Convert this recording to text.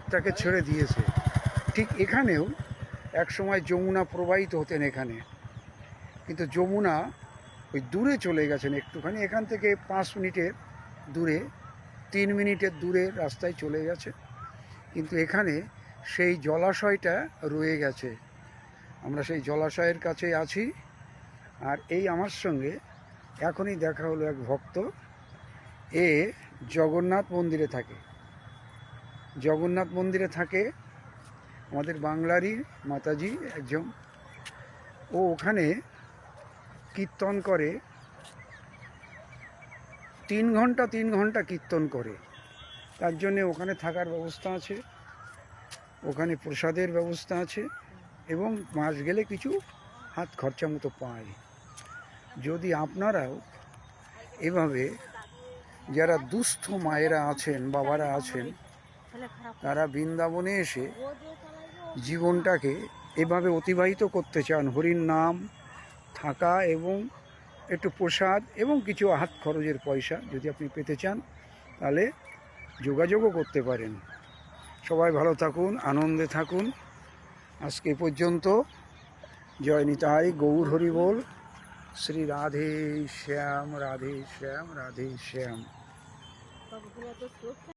স্রোতটাকে ছেড়ে দিয়েছে। ঠিক এখানেও একসময় যমুনা প্রবাহিত হতেন এখানে, কিন্তু যমুনা ওই দূরে চলে গেছেন একটুখানি, এখান থেকে 5 মিনিটের দূরে, 3 মিনিটের দূরে রাস্তায় চলে গেছে, কিন্তু এখানে সেই জলাশয়টা রয়ে গেছে। আমরা সেই জলাশয়ের কাছে আছি। আর এই আমার সঙ্গে এখনই দেখা হলো এক ভক্ত, এ জগন্নাথ মন্দিরে থাকে। জগন্নাথ মন্দিরে থাকে, আমাদের বাংলারই মাতাজি একজন। ও ওখানে কীর্তন করে, 3 ঘন্টা কীর্তন করে। তার জন্যে ওখানে থাকার ব্যবস্থা আছে, ওখানে প্রসাদের ব্যবস্থা আছে, এবং মাস গেলে কিছু হাত খরচা মতো পায়। যদি আপনারাও এভাবে, যারা দুস্থ মায়েরা আছেন, বাবারা আছেন, তারা বৃন্দাবনে এসে জীবনটাকে এভাবে অতিবাহিত করতে চান, হরির নাম, থাকা এবং একটু প্রসাদ এবং কিছু হাত খরচের পয়সা যদি আপনি পেতে চান, তাহলে যোগাযোগও করতে পারেন। সবাই ভালো থাকুন, আনন্দে থাকুন। আজকে পর্যন্ত। জয় নিতাই গৌর হরি বল। শ্রী রাধে শ্যাম, রাধে শ্যাম, রাধে শ্যাম।